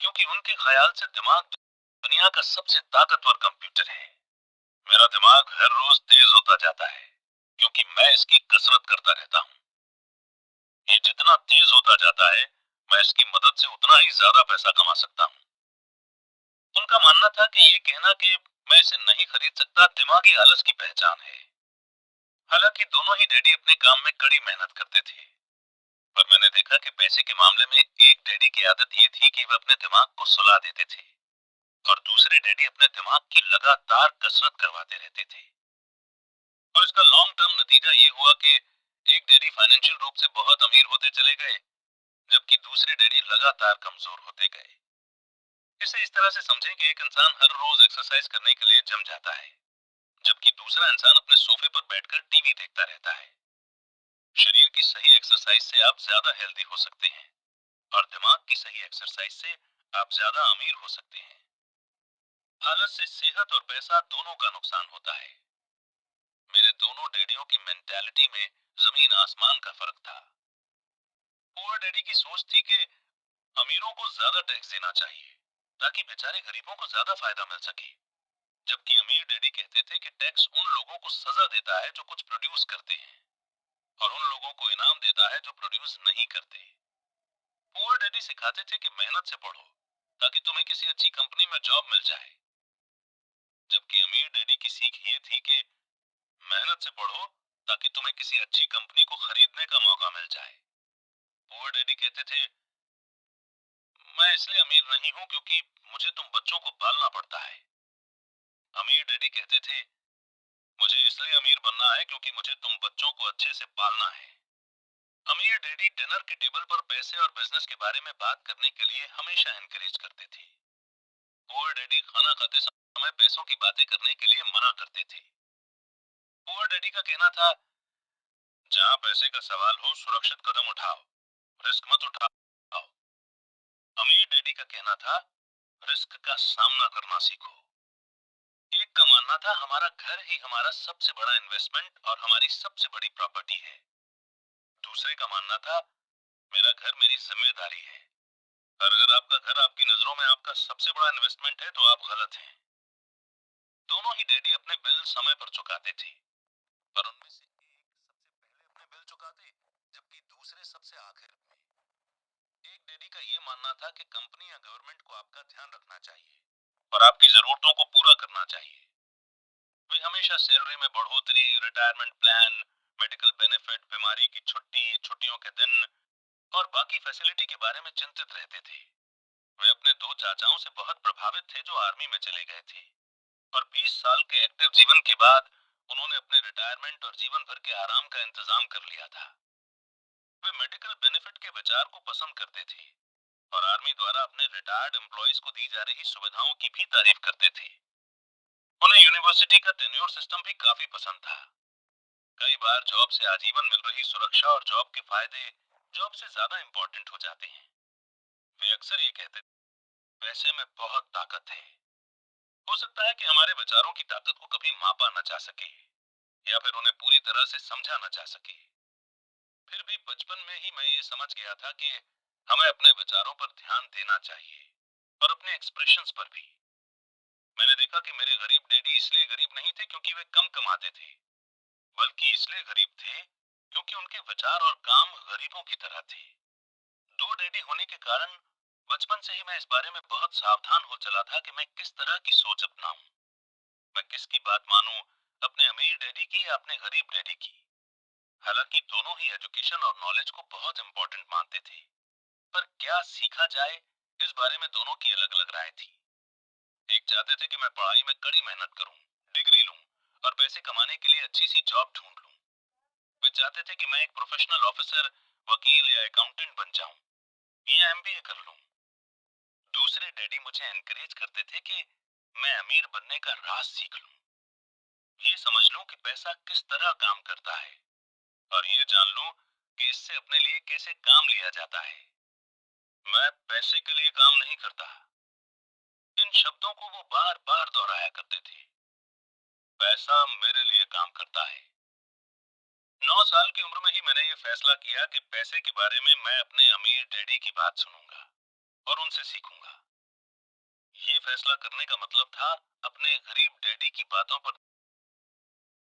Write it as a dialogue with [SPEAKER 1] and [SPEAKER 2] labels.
[SPEAKER 1] क्योंकि उनके ख्याल से दिमाग दुनिया का सबसे ताकतवर कंप्यूटर है। मेरा दिमाग हर रोज तेज होता जाता है क्योंकि मैं इसकी कसरत करता रहता हूँ। ये जितना तेज होता जाता है, मैं इसकी मदद से उतना ही ज्यादा पैसा कमा सकता हूँ। उनका मानना था कि ये कहना कि मैं इसे नहीं खरीद सकता दिमागी आलस की पहचान है। हालांकि दोनों ही डैडी अपने काम में कड़ी मेहनत करते थे, पर मैंने देखा कि पैसे के मामले में एक डैडी की आदत ये थी कि वे अपने दिमाग को सुला देते थे और दूसरे डैडी अपने दिमाग की लगातार कसरत करवाते रहते थे। और इसका लॉन्ग टर्म नतीजा ये हुआ कि एक डैडी फाइनेंशियल रूप से बहुत अमीर होते चले गए, जबकि दूसरे डैडी लगातार कमजोर होते गए। इसे इस तरह से समझें कि एक इंसान हर रोज एक्सरसाइज करने के लिए जिम जाता है, जबकि दूसरा इंसान अपने सोफे पर बैठकर टीवी देखता रहता है। शरीर की सही एक्सरसाइज से आप ज्यादा हेल्दी हो सकते हैं और दिमाग की सही एक्सरसाइज से आप ज्यादा अमीर हो सकते हैं। आलस से सेहत और पैसा दोनों का नुकसान होता है। मेरे दोनों डैडियों की मेंटालिटी में जमीन आसमान का फर्क था। पुअर डैडी की सोच थी कि अमीरों को ज्यादा टैक्स देना चाहिए ताकि बेचारे गरीबों को ज्यादा फायदा मिल सके, जबकि अमीर डैडी कहते थे कि टैक्स उन लोगों को सजा देता है जो कुछ प्रोड्यूस करते हैं और उन लोगों को इनाम देता है जो प्रोड्यूस नहीं करते। पुअर डैडी सिखाते थे कि मेहनत से पढ़ो ताकि तुम्हें किसी अच्छी कंपनी में जॉब मिल जाए, जबकि अमीर डैडी की सीख ये थी कि मेहनत से पढ़ो ताकि तुम्हें किसी अच्छी कंपनी को खरीदने का मौका मिल जाए। पुअर डैडी कहते थे, मैं इसलिए अमीर नहीं हूं क्योंकि मुझे तुम बच्चों को पालना पड़ता है। अमीर डैडी कहते थे, मुझे इसलिए अमीर बनना है क्योंकि मुझे तुम बच्चों को अच्छे से पालना है। अमीर डैडी डिनर के टेबल पर पैसे और बिजनेस के बारे में बात करने के लिए हमेशा एनकरेज करते थे। पुअर डैडी खाना खाते समय पैसों की बातें करने के लिए मना करते थे। पुअर डैडी का कहना था, जहां पैसे का सवाल हो सुरक्षित कदम उठाओ, रिस्क मत उठाओ। अमीर डैडी का कहना था, रिस्क का सामना करना सीखो। एक का मानना था, हमारा घर ही हमारा सबसे बड़ा इन्वेस्टमेंट और हमारी सबसे बड़ी प्रॉपर्टी है। दूसरे का मानना था, मेरा घर मेरी जिम्मेदारी है और अगर आपका घर आपकी नजरों में आपका सबसे बड़ा इन्वेस्टमेंट है तो आप गलत हैं। दोनों ही डैडी अपने बिल समय पर चुकाते थे, पर उनमें से एक सबसे पहले अपने बिल चुकाते, जबकि दूसरे सबसे आखिर में। एक डैडी का ये मानना था कि कंपनी या गवर्नमेंट को आपका ध्यान रखना चाहिए और आपकी जरूरतों को पूरा करना चाहिए। वे हमेशा सैलरी में बढ़ोतरी, रिटायरमेंट प्लान, मेडिकल बेनिफिट, बीमारी की छुट्टी, छुट्टियों के दिन और बाकी फैसिलिटी के बारे में चिंतित रहते थे। वे अपने दो चाचाओं से बहुत प्रभावित थे जो आर्मी में चले गए थे और 20 साल के एक्टिव जीवन के बाद उन्होंने अपने रिटायरमेंट और जीवन भर के आराम का इंतजाम कर लिया था। वे मेडिकल बेनिफिट के विचार को पसंद करते थे और आर्मी द्वारा अपने रिटायर्ड एम्प्लॉइज को दी जा रही सुविधाओं की भी तारीफ करते थे। उन्हें यूनिवर्सिटी का टेन्योर सिस्टम भी काफी पसंद था। कई बार जॉब से आजीवन मिल रही सुरक्षा और जॉब के फायदे जॉब से ज्यादा इंपॉर्टेंट हो जाते हैं। वे अक्सर ये कहते थे, पैसे में बहुत ताकत है। हो सकता है कि हमारे विचारों की ताकत को कभी मापा न जा सके या फिर उन्हें पूरी तरह से समझा न जा सके। फिर भी बचपन में ही मैं ये समझ गया था कि हमें अपने विचारों पर ध्यान देना चाहिए और अपने एक्सप्रेशंस पर भी। मैंने देखा कि मेरे गरीब डैडी इसलिए गरीब नहीं थे क्योंकि वे कम कमाते थे, बल्कि इसलिए गरीब थे क्योंकि उनके विचार और काम गरीबों की तरह थे। दो डैडी होने के कारण बचपन से ही मैं इस बारे में बहुत सावधान हो चला था कि मैं किस तरह की सोच अपनाऊं। मैं किसकी बात मानूं, अपने अमीर डैडी की या अपने गरीब डैडी की। हालांकि दोनों ही एजुकेशन और नॉलेज को बहुत इंपॉर्टेंट मानते थे, पर क्या सीखा जाए इस बारे में दोनों की अलग अलग राय थी। एक चाहते थे कि मैं पढ़ाई में कड़ी मेहनत करूं, डिग्री लूं और पैसे कमाने के लिए अच्छी सी जॉब ढूंढ लूं। वे चाहते थे कि मैं एक प्रोफेशनल ऑफिसर, वकील या अकाउंटेंट बन जाऊं या एमबीए कर लूं। दूसरे डैडी मुझे एनकरेज करते थे कि मैं अमीर बनने का राज सीख लूं, ये समझ लूं कि पैसा किस तरह काम करता है और ये जान लूं कि इससे अपने लिए कैसे काम लिया जाता है। मैं पैसे के लिए काम नहीं करता, इन शब्दों को वो बार बार दोहराया करते थे। पैसा मेरे लिए काम करता है। 9 साल की उम्र में ही मैंने ये फैसला किया कि पैसे के बारे में मैं अपने अमीर डैडी की बात सुनूंगा और उनसे सीखूंगा। ये फैसला करने का मतलब था अपने गरीब डैडी की बातों पर